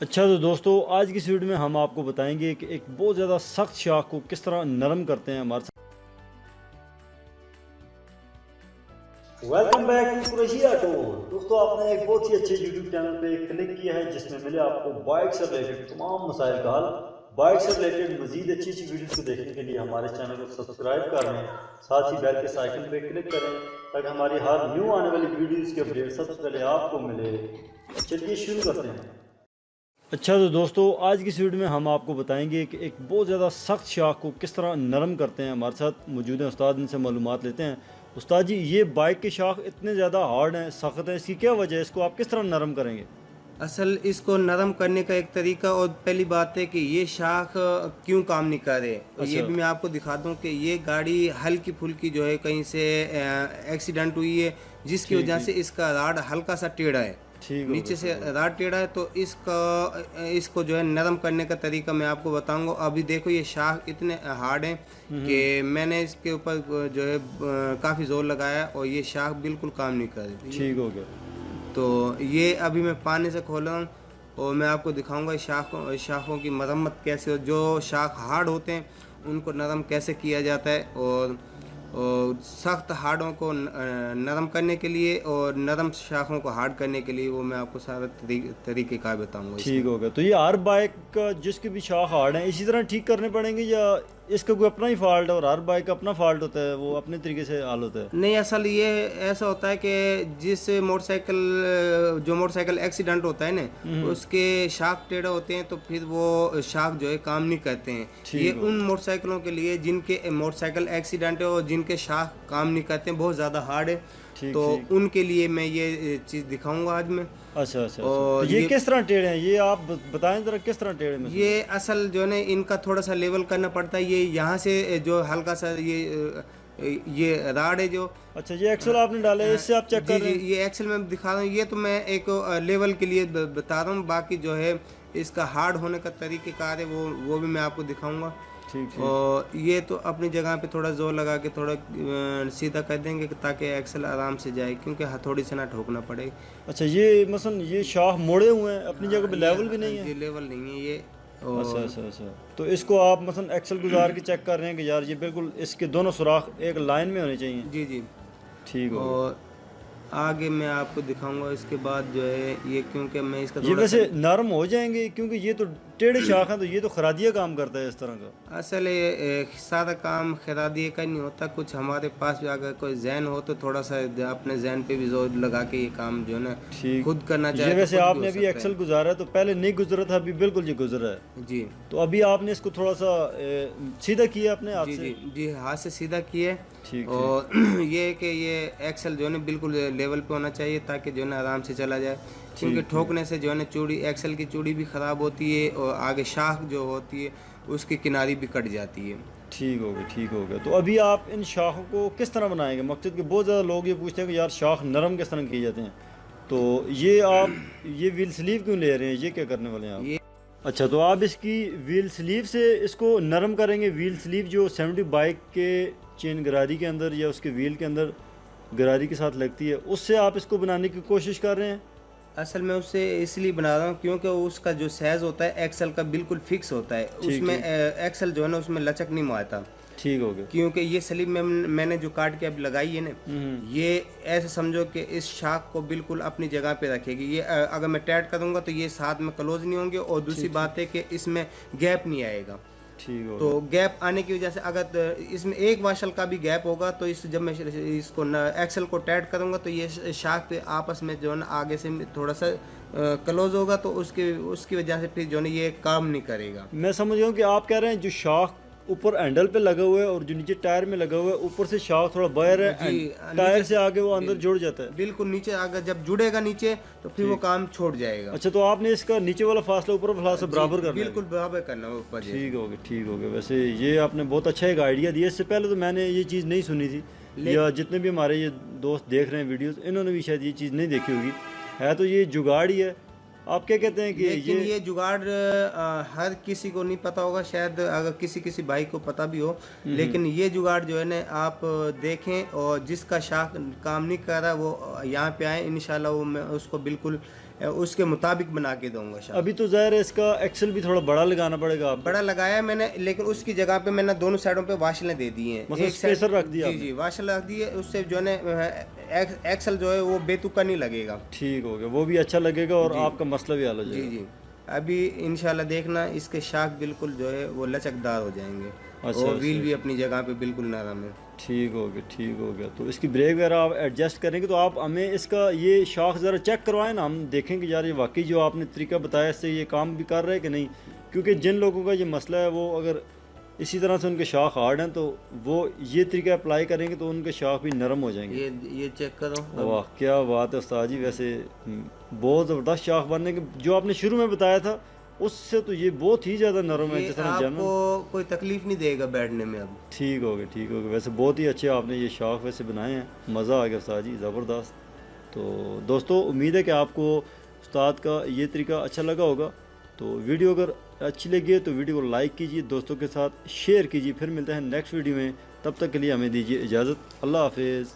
अच्छा तो दोस्तों आज की इस वीडियो में हम आपको बताएंगे कि एक बहुत ज़्यादा सख्त शाख को किस तरह नरम करते हैं हमारे साथ। Welcome back to Qureshi auto. दोस्तों आपने एक बहुत ही अच्छे यूट्यूब चैनल पे क्लिक किया है जिसमें मिले आपको बाइक से रिलेटेड तमाम मसाइल का हल। बाइक से रिलेटेड मजीद अच्छी अच्छी वीडियोस को देखने के लिए हमारे चैनल को सब्सक्राइब कर लें, साथ ही बेल के आइकन पे क्लिक करें ताकि हमारी हर न्यू आने वाली वीडियोस की अपडेट सबसे पहले आपको मिले। चलिए शुरू करते हैं। अच्छा तो दोस्तों आज की इस वीडियो में हम आपको बताएंगे कि एक बहुत ज़्यादा सख्त शाख को किस तरह नरम करते हैं। हमारे साथ मौजूद हैं उस्ताद, इनसे मालूमात लेते हैं। उस्ताद जी, ये बाइक के शाख इतने ज़्यादा हार्ड हैं, सख्त हैं, इसकी क्या वजह है? इसको आप किस तरह नरम करेंगे? असल इसको नरम करने का एक तरीका, और पहली बात है कि ये शाख क्यों काम नहीं कर रहे। अच्छा। ये भी मैं आपको दिखा दूं कि ये गाड़ी हल्की फुल्की जो है कहीं से एक्सीडेंट हुई है, जिसकी वजह से इसका राड हल्का सा टेढ़ा है, नीचे से राड टेढ़ा है। तो इसको जो है नरम करने का तरीका मैं आपको बताऊंगा। अभी देखो ये शाख इतने हार्ड हैं कि मैंने इसके ऊपर जो है काफ़ी जोर लगाया और ये शाख बिल्कुल काम नहीं कर रही। ठीक हो गया। तो ये अभी मैं पानी से खोला हूँ और मैं आपको दिखाऊंगा शाखों की मरम्मत कैसे हो। जो शाख हार्ड होते हैं उनको नरम कैसे किया जाता है, और सख्त हार्डों को नरम करने के लिए और नरम शाखों को हार्ड करने के लिए वो मैं आपको सारा तरीके का बताऊंगा। ठीक हो गया। तो ये हर बाइक का जिसके भी शाख हार्ड है इसी तरह ठीक करने पड़ेंगे या इसका कोई अपना ही फॉल्ट है और हर बाइक का अपना फॉल्ट होता है, वो अपने तरीके से हल होता है? नहीं, असल ये ऐसा होता है कि जो मोटरसाइकिल एक्सीडेंट होता है ना, उसके शाख टेढ़े होते हैं तो फिर वो शाख जो है काम नहीं करते हैं। ये उन मोटरसाइकिलों के लिए जिनके मोटरसाइकिल एक्सीडेंट है और जिनके शाख काम नहीं करते हैं, बहुत ज़्यादा हार्ड है, तो उनके लिए मैं ये चीज़ दिखाऊंगा आज मैं। अच्छा अच्छा। और तो ये किस तरह टेढ़े हैं, ये आप बताएं जरा किस तरह टेढ़े में? ये असल जो है ना, इनका थोड़ा सा लेवल करना पड़ता है। ये यहाँ से जो हल्का सा ये राड है जो। अच्छा, ये एक्सेल आपने डाला है, इससे आप चेक कर रहे हैं? ये एक्सेल में दिखा रहा हूँ। ये तो मैं एक लेवल के लिए बता रहा हूँ, बाकी जो है इसका हार्ड होने का तरीक़ेकार है वो भी मैं आपको दिखाऊंगा। ठीक। और ये तो अपनी जगह पे थोड़ा जोर लगा के थोड़ा सीधा कर देंगे ताकि एक्सेल आराम से जाए, क्योंकि हथौड़ी से ना ठोकना पड़े। अच्छा, ये मसलन ये शाख मोड़े हुए हैं, अपनी जगह पे लेवल भी नहीं है? ये लेवल नहीं है ये। अच्छा अच्छा अच्छा। तो इसको आप मसलन एक्सेल गुजार के चेक कर रहे हैं कि यार ये बिल्कुल इसके दोनों सुराख एक लाइन में होने चाहिए? जी जी। ठीक हो। और आगे मैं आपको दिखाऊंगा इसके बाद जो है ये, क्योंकि मैं इसका ये वैसे नरम हो जाएंगे क्योंकि ये तो टेढ़े शाख हैं, तो ये तो खरादिया काम करता है इस तरह का। असल सारा काम खरादिए का नहीं होता। कुछ हमारे पास भी अगर कोई जहन हो तो थोड़ा सा अपने जहन पे भी जोर लगा के ये काम जो है ना खुद करना चाहिए। वैसे आपने अभी एक्सेल गुजारा है, तो पहले नहीं गुजरा था, अभी बिल्कुल ये गुजरा है जी। तो अभी आपने इसको थोड़ा सा सीधा किया अपने हाथ से? जी, हाथ से सीधा किए। और ये है कि ये एक्सेल जो है ना बिल्कुल लेवल पे होना चाहिए ताकि जो है ना आराम से चला जाए, क्योंकि ठोकने से जो है ना चूड़ी, एक्सेल की चूड़ी भी ख़राब होती है और आगे शाख जो होती है उसकी किनारी भी कट जाती है। ठीक हो गया, ठीक हो गया। तो अभी आप इन शाखों को किस तरह बनाएंगे? मकसद कि बहुत ज़्यादा लोग ये पूछते हैं कि यार शाख नरम किस तरह किए जाते हैं, तो ये आप ये व्हील स्लीव क्यों ले रहे हैं, ये क्या करने वाले हैं आप? अच्छा, तो आप इसकी व्हील स्लीव से इसको नरम करेंगे। व्हील स्लीव जो 70 बाइक के चेन गरारी के अंदर या उसके व्हील के अंदर गरारी के साथ लगती है, उससे आप इसको बनाने की कोशिश कर रहे हैं? असल में उससे इसलिए बना रहा हूँ क्योंकि उसका जो साइज होता है एक्सेल का बिल्कुल फिक्स होता है, उसमें एक्सेल जो है ना उसमें लचक नहीं मारता। ठीक हो गया। क्योंकि ये स्लीव में मैंने जो काट के अब लगाई है ना, ये ऐसे समझो कि इस शाख को बिल्कुल अपनी जगह पे रखेगी। ये अगर मैं टाइट करूँगा तो ये साथ में क्लोज नहीं होंगे, और दूसरी बात है कि इसमें गैप नहीं आएगा। ठीक हो। तो गैप आने की वजह से अगर इसमें एक वाशल का भी गैप होगा तो जब मैं इसको एक्सेल को टाइट करूँगा तो ये शाख पे आपस में जो है ना आगे से थोड़ा सा क्लोज होगा, तो उसकी वजह से फिर जो है ये काम नहीं करेगा। मैं समझ गया हूँ कि आप कह रहे हैं जो शाख ऊपर हैंडल पे लगा हुआ है और जो नीचे टायर में लगा हुआ है, ऊपर से शाख थोड़ा बाहर है, टायर से आगे वो अंदर जुड़ जाता है। बिल्कुल नीचे अगर जब जुड़ेगा नीचे तो फिर वो काम छोड़ जाएगा। अच्छा, तो आपने इसका नीचे वाला फासला ऊपर वाला फासला बराबर करना है? बिल्कुल बराबर करना है ऊपर। ठीक हो गया, ठीक हो गया। वैसे ये आपने बहुत अच्छा एक आइडिया दिया, इससे पहले तो मैंने ये चीज़ नहीं सुनी थी, या जितने भी हमारे ये दोस्त देख रहे हैं वीडियोस, इन्होंने भी शायद ये चीज़ नहीं देखी होगी। है तो ये जुगाड़ ही है। आप क्या कहते हैं कि ये जुगाड़ हर किसी को नहीं पता होगा, शायद अगर किसी भाई को पता भी हो, लेकिन ये जुगाड़ जो है ना आप देखें, और जिसका शाख काम नहीं कर रहा वो यहाँ पे आए, इंशाल्लाह वो मैं उसको बिल्कुल उसके मुताबिक बना के दूंगा शायद। अभी तो ज़ाहिर है इसका एक्सल भी थोड़ा बड़ा लगाना पड़ेगा आपको। बड़ा लगाया मैंने, लेकिन उसकी जगह पे मैंने दोनों साइडों पे वाशलें दे दी हैं। मतलब स्पेसर रख दिया जी वाशल रख दी है, उससे जो है एक्सल जो है वो बेतुका नहीं लगेगा। ठीक हो गया, वो भी अच्छा लगेगा और आपका मसला भी हल हो जाएगा। जी अभी इंशाल्लाह देखना इसके शाख बिल्कुल जो है वो लचकदार हो जाएंगे। अच्छा, और व्हील भी अपनी जगह पे बिल्कुल नरम है। ठीक हो गया, ठीक हो गया। तो इसकी ब्रेक वगैरह आप एडजस्ट करेंगे तो आप हमें इसका ये शाख ज़रा चेक करवाएं ना, हम देखेंगे यार ये वाकई जो आपने तरीका बताया इससे ये काम भी कर रहा है कि नहीं। क्योंकि जिन लोगों का ये मसला है वो अगर इसी तरह से उनके शाख हार्ड हैं तो वो ये तरीका अप्लाई करेंगे तो उनके शाख भी नरम हो जाएंगे। ये चेक करो। वाह क्या बात है उस्ताद जी, वैसे बहुत ज़बरदस्त शाख बनने के जो आपने शुरू में बताया था उससे तो ये बहुत ही ज़्यादा नरम है। जिस आपको कोई तकलीफ नहीं देगा बैठने में अब। ठीक हो गया, ठीक हो गया। वैसे बहुत ही अच्छे आपने ये शाख वैसे बनाए हैं, मज़ा आ गया उस्ताद जी, ज़बरदस्त। तो दोस्तों उम्मीद है कि आपको उस्ताद का ये तरीका अच्छा लगा होगा। तो वीडियो अगर अच्छी लगी है तो वीडियो को लाइक कीजिए, दोस्तों के साथ शेयर कीजिए। फिर मिलते हैं नेक्स्ट वीडियो में, तब तक के लिए हमें दीजिए इजाज़त। अल्लाह हाफिज़।